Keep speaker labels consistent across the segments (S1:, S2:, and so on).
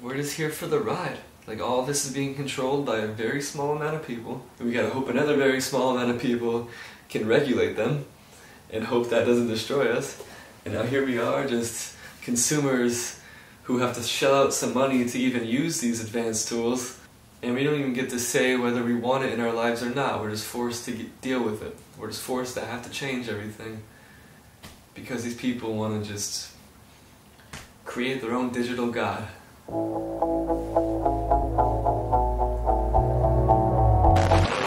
S1: we're just here for the ride. Like, all this is being controlled by a very small amount of people. And we gotta hope another very small amount of people can regulate them and hope that doesn't destroy us. And now here we are, just consumers who have to shell out some money to even use these advanced tools. And we don't even get to say whether we want it in our lives or not. We're just forced to deal with it. We're just forced to have to change everything. Because these people want to just create their own digital god. Hey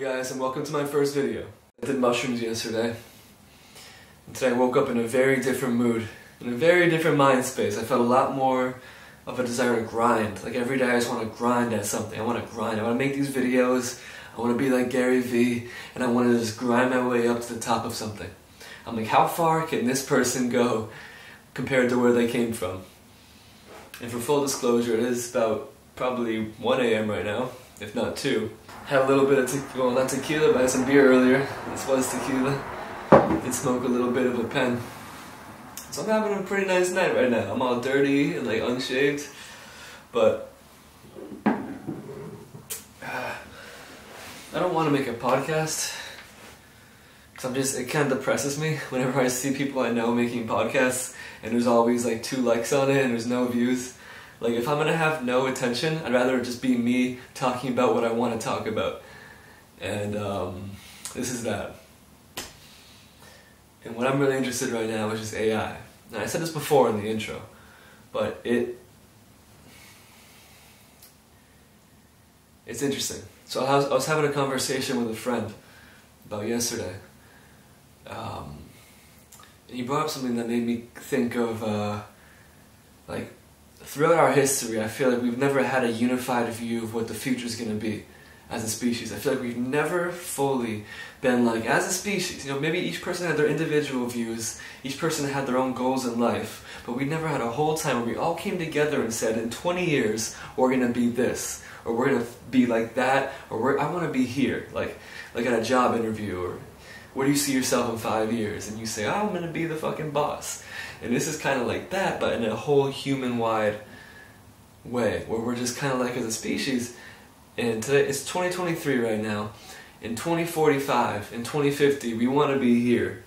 S1: guys, and welcome to my first video. I did mushrooms yesterday. And today I woke up in a very different mood. In a very different mind space. I felt a lot more of a desire to grind. Like, every day I just want to grind at something. I want to grind. I want to make these videos. I want to be like Gary V. And I want to just grind my way up to the top of something. I'm like, how far can this person go compared to where they came from? And for full disclosure, it is about probably 1 a.m. right now, if not 2. Had a little bit of well, not tequila, but I had some beer earlier. This was tequila. Did smoke a little bit of a pen. So I'm having a pretty nice night right now. I'm all dirty and like unshaved, but I don't want to make a podcast. Cause it kind of depresses me whenever I see people I know making podcasts and there's always like 2 likes on it and there's no views. Like, if I'm gonna have no attention, I'd rather just be me talking about what I want to talk about. And this is that. And what I'm really interested in right now is just AI. Now, I said this before in the intro, but it's interesting. So I was having a conversation with a friend about yesterday. And he brought up something that made me think of, like, throughout our history, I feel like we've never had a unified view of what the future is going to be as a species. I feel like we've never fully been like, as a species, you know, maybe each person had their individual views, each person had their own goals in life, but we never had a whole time where we all came together and said, in 20 years, we're going to be this, or we're going to be like that, or I want to be here, like at a job interview, or where do you see yourself in 5 years? And you say, oh, I'm going to be the fucking boss. And this is kind of like that, but in a whole human-wide way, where we're just kind of like, as a species. And today, it's 2023 right now. In 2045, in 2050, we want to be here.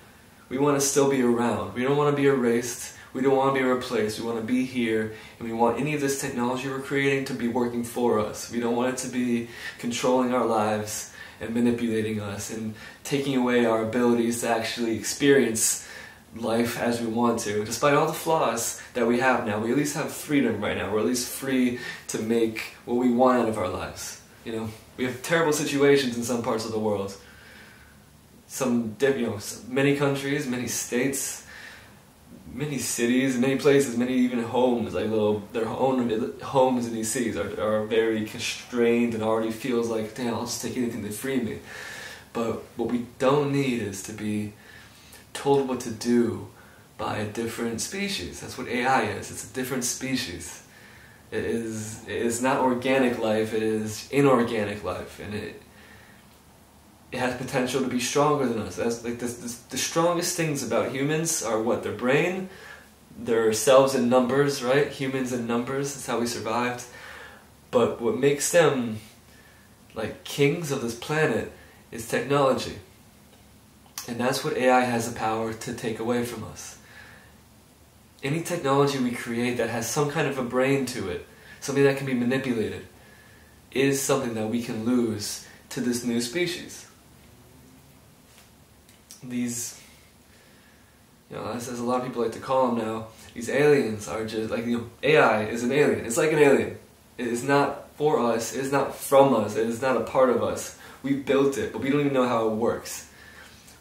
S1: We want to still be around. We don't want to be erased. We don't want to be replaced. We want to be here, and we want any of this technology we're creating to be working for us. We don't want it to be controlling our lives and manipulating us and taking away our abilities to actually experience life as we want to. Despite all the flaws that we have now, we at least have freedom right now. We're at least free to make what we want out of our lives. You know, we have terrible situations in some parts of the world. Many countries, many states, many cities, many places, many even homes, like their own homes in these cities are very constrained and already feels like, damn, I'll just take anything to free me. But what we don't need is to be told what to do by a different species. That's what AI is. It's a different species. It is not organic life, it is inorganic life, and it has potential to be stronger than us. That's like the strongest things about humans are what? Their brain, their cells in numbers, right? Humans in numbers, that's how we survived. But what makes them like kings of this planet is technology. And that's what AI has the power to take away from us. Any technology we create that has some kind of a brain to it, something that can be manipulated, is something that we can lose to this new species. These, as a lot of people like to call them now, these aliens are just like, AI is an alien. It's like an alien. It is not for us. It is not from us. It is not a part of us. We built it, but we don't even know how it works.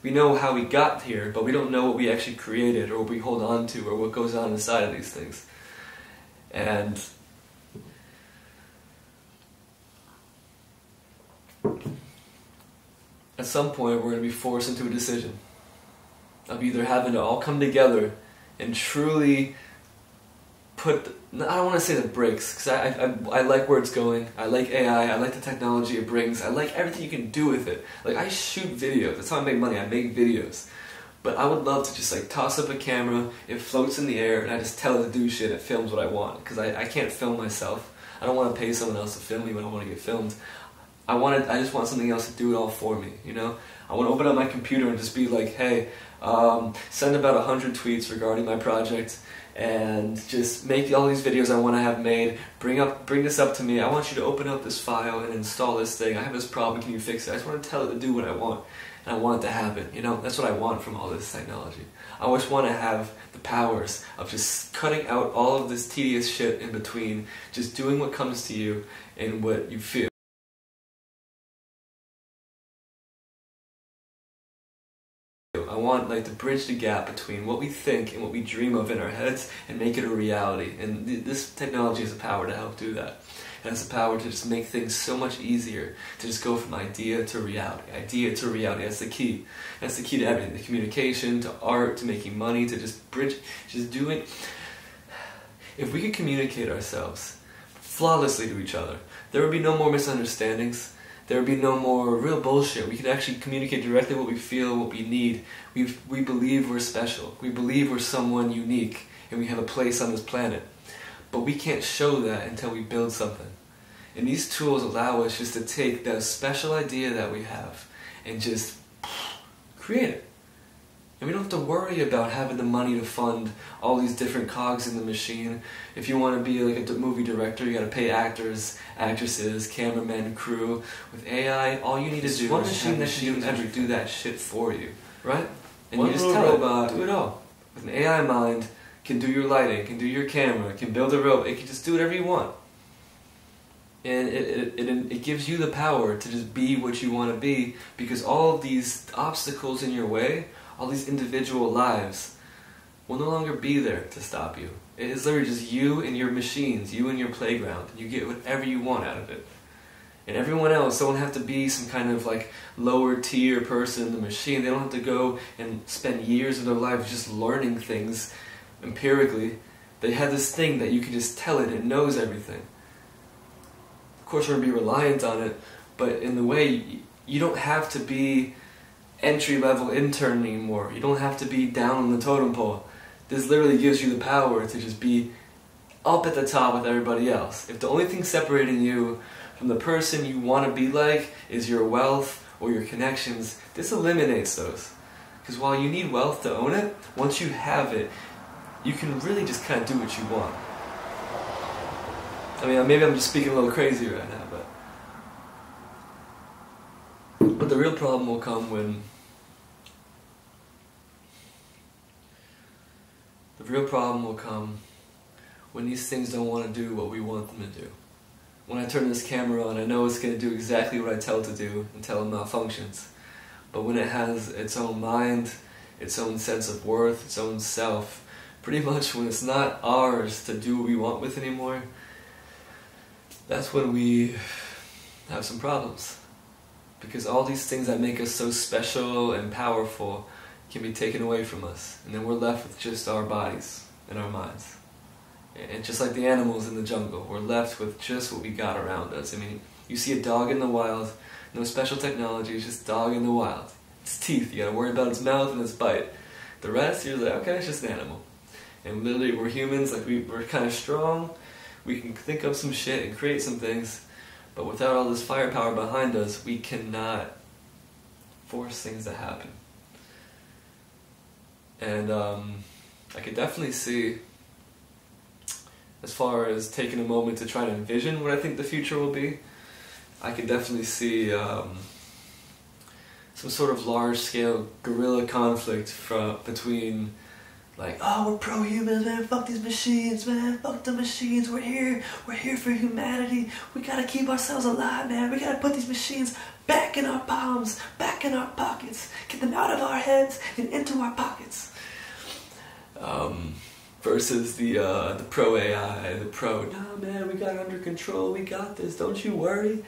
S1: We know how we got here, but we don't know what we actually created, or what we hold on to, or what goes on inside of these things. And at some point, we're going to be forced into a decision of either having to all come together and truly put, I don't want to say the brakes, because I like where it's going. I like AI, I like the technology it brings, I like everything you can do with it. Like, I shoot videos, that's how I make money, I make videos. But I would love to just like toss up a camera, it floats in the air, and I just tell it to do shit, it films what I want. Because I can't film myself. I don't want to pay someone else to film me when I want to get filmed. I just want something else to do it all for me, you know? I want to open up my computer and just be like, hey, send about 100 tweets regarding my project, and just make all these videos I want to have made. Bring this up to me. I want you to open up this file and install this thing. I have this problem. Can you fix it? I just want to tell it to do what I want, and I want it to happen. You know, that's what I want from all this technology. I always want to have the powers of just cutting out all of this tedious shit in between, just doing what comes to you and what you feel. I want like to bridge the gap between what we think and what we dream of in our heads and make it a reality. And this technology has the power to help do that. It has the power to just make things so much easier, to just go from idea to reality. Idea to reality, that's the key. That's the key to everything. To communication, to art, to making money, to just bridge, just doing. If we could communicate ourselves flawlessly to each other, there would be no more misunderstandings. There would be no more real bullshit. We could actually communicate directly what we feel, what we need. We believe we're special. We believe we're someone unique and we have a place on this planet. But we can't show that until we build something. And these tools allow us just to take that special idea that we have and just create it. And we don't have to worry about having the money to fund all these different cogs in the machine. If you want to be like a movie director, you got to pay actors, actresses, cameramen, crew. With AI, all you need to do
S2: one
S1: is
S2: machine that
S1: machine
S2: can
S1: ever do that shit for you, right? And
S2: One
S1: you just
S2: little
S1: tell
S2: robot.
S1: it, do it all. With an AI mind, can do your lighting, can do your camera, can build a robot, it can just do whatever you want. And it gives you the power to just be what you want to be, because all of these obstacles in your way, all these individual lives, will no longer be there to stop you. It is literally just you and your machines, you and your playground. You get whatever you want out of it. And everyone else don't have to be some kind of like lower tier person in the machine. They don't have to go and spend years of their life just learning things empirically. They have this thing that you can just tell it knows everything. Of course we're going to be reliant on it, but in the way, you don't have to be entry-level intern anymore. You don't have to be down on the totem pole. This literally gives you the power to just be up at the top with everybody else. If the only thing separating you from the person you want to be like is your wealth or your connections, this eliminates those. Because while you need wealth to own it, once you have it, you can really just kind of do what you want. I mean, maybe I'm just speaking a little crazy right now, but the real problem will come when these things don't want to do what we want them to do. When I turn this camera on, I know it's going to do exactly what I tell it to do until it malfunctions. But when it has its own mind, its own sense of worth, its own self, pretty much when it's not ours to do what we want with anymore, that's when we have some problems. Because all these things that make us so special and powerful can be taken away from us. And then we're left with just our bodies and our minds. And just like the animals in the jungle, we're left with just what we got around us. I mean, you see a dog in the wild, no special technology, it's just dog in the wild. Its teeth, you gotta worry about its mouth and its bite. The rest, you're like, okay, it's just an animal. And literally, we're humans, like we're kind of strong, we can think of some shit and create some things, but without all this firepower behind us, we cannot force things to happen. And I could definitely see, as far as taking a moment to try to envision what I think the future will be, I could definitely see some sort of large-scale guerrilla conflict between, like, oh, we're pro-humans, man, fuck these machines, man, fuck the machines, we're here for humanity, we gotta keep ourselves alive, man, we gotta put these machines back in our palms, back in our pockets, get them out of our heads and into our pockets. Versus the pro-AI, the pro, nah man, we got it under control, we got this, don't you worry.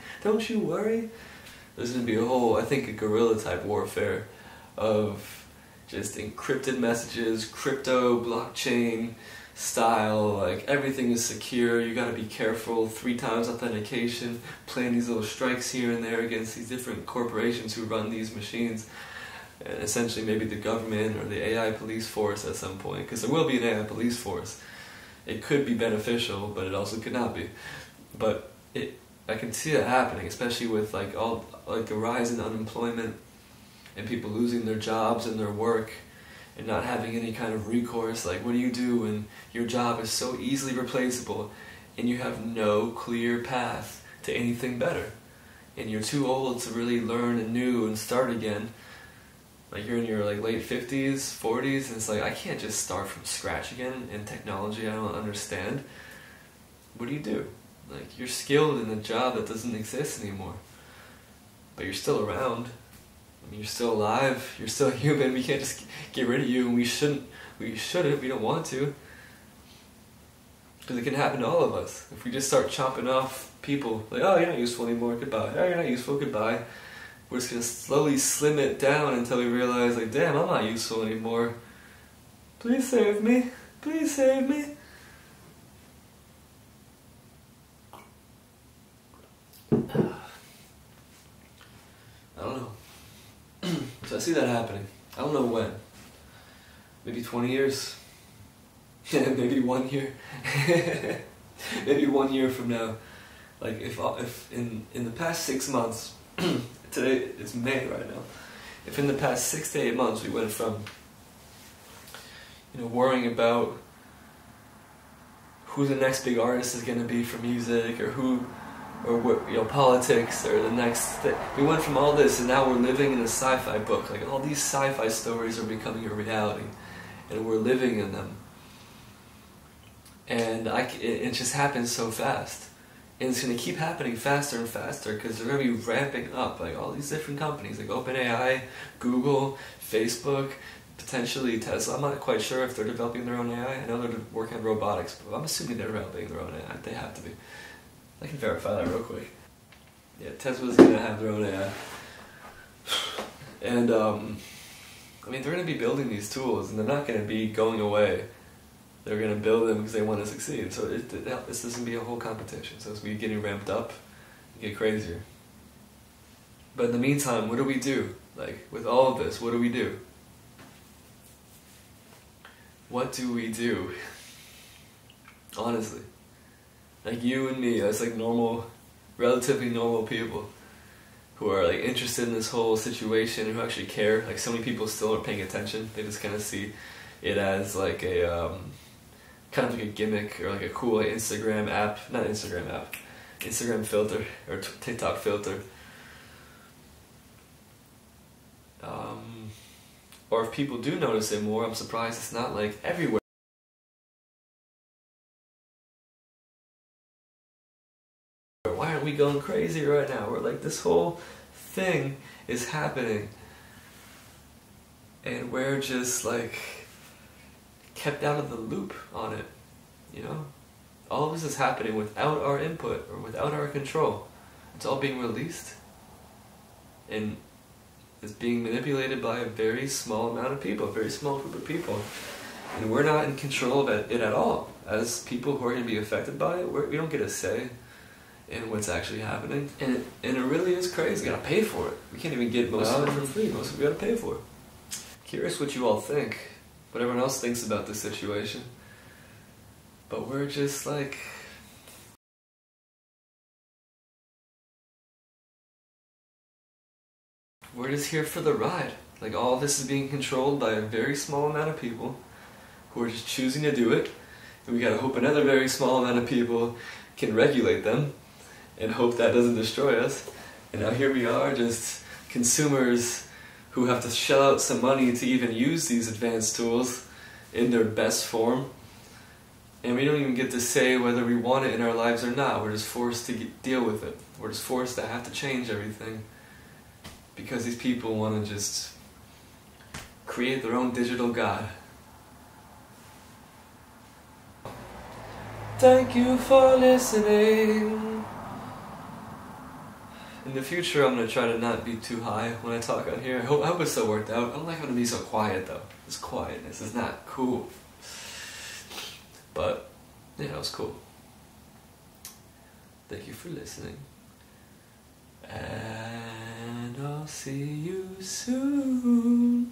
S1: There's gonna be a whole, I think, a guerrilla type warfare of just encrypted messages, crypto, blockchain style, like everything is secure, you gotta be careful, 3 times authentication, plan these little strikes here and there against these different corporations who run these machines. And essentially maybe the government or the AI police force at some point, because there will be an AI police force. It could be beneficial, but it also could not be. But I can see it happening, especially with like the rise in unemployment and people losing their jobs and their work and not having any kind of recourse. Like, what do you do when your job is so easily replaceable and you have no clear path to anything better? And you're too old to really learn anew and start again. Like, you're in your like late 50s, 40s, and it's like, I can't just start from scratch again in technology I don't understand. What do you do? Like, you're skilled in a job that doesn't exist anymore. But you're still around. I mean, you're still alive, you're still human. We can't just get rid of you, and we shouldn't, we don't want to. Because it can happen to all of us. If we just start chopping off people, like, oh, you're not useful anymore, goodbye. Oh, you're not useful, goodbye. We're just going to slowly slim it down until we realize, like, damn, I'm not useful anymore. Please save me. Please save me. I don't know. So I see that happening. I don't know when. Maybe 20 years. Maybe 1 year. Maybe 1 year from now. Like, if in the past 6 months, today it's May right now, if in the past 6 to 8 months we went from, worrying about who the next big artist is going to be for music, or what, politics, or the next thing. We went from all this, and now we're living in a sci-fi book. Like, all these sci-fi stories are becoming a reality, and we're living in them. And it just happens so fast. And it's going to keep happening faster and faster, because they're going to be ramping up, like, all these different companies, like OpenAI, Google, Facebook, potentially Tesla. I'm not quite sure if they're developing their own AI. I know they're working on robotics, but I'm assuming they're developing their own AI. They have to be. I can verify that real quick. Yeah, Tesla's going to have their own AI. And, I mean, they're going to be building these tools, and they're not going to be going away. They're going to build them because they want to succeed. So this doesn't be a whole competition. So as we getting ramped up, we get crazier. But in the meantime, what do we do? Like, with all of this, what do we do? What do we do? Honestly. Like, you and me, as like normal, relatively normal people who are like interested in this whole situation, who actually care. Like, so many people still are paying attention. They just kind of see it as like a kind of like a gimmick, or like a cool Instagram app, not Instagram app, Instagram filter, or TikTok filter. Or if people do notice it more, I'm surprised it's not like everywhere. Why aren't we going crazy right now? We're like, this whole thing is happening, and we're just like kept out of the loop on it, All of this is happening without our input, or without our control. It's all being released, and it's being manipulated by a very small amount of people, a very small group of people. And we're not in control of it at all. As people who are going to be affected by it, we don't get a say in what's actually happening. And it really is crazy. You gotta pay for it. We can't even get most of it for free. Most of it we gotta pay for it. Curious what you all think, what everyone else thinks about this situation. But we're just like... we're just here for the ride. Like, all this is being controlled by a very small amount of people who are just choosing to do it. And we gotta hope another very small amount of people can regulate them and hope that doesn't destroy us. And now here we are, just consumers who have to shell out some money to even use these advanced tools in their best form. And we don't even get to say whether we want it in our lives or not. We're just forced to deal with it. We're just forced to have to change everything, because these people want to just create their own digital god. Thank you for listening. In the future, I'm going to try to not be too high when I talk on here. I hope it's so worked out. I don't like having to be so quiet, though. This quietness is not cool. But, it's cool. Thank you for listening. And I'll see you soon.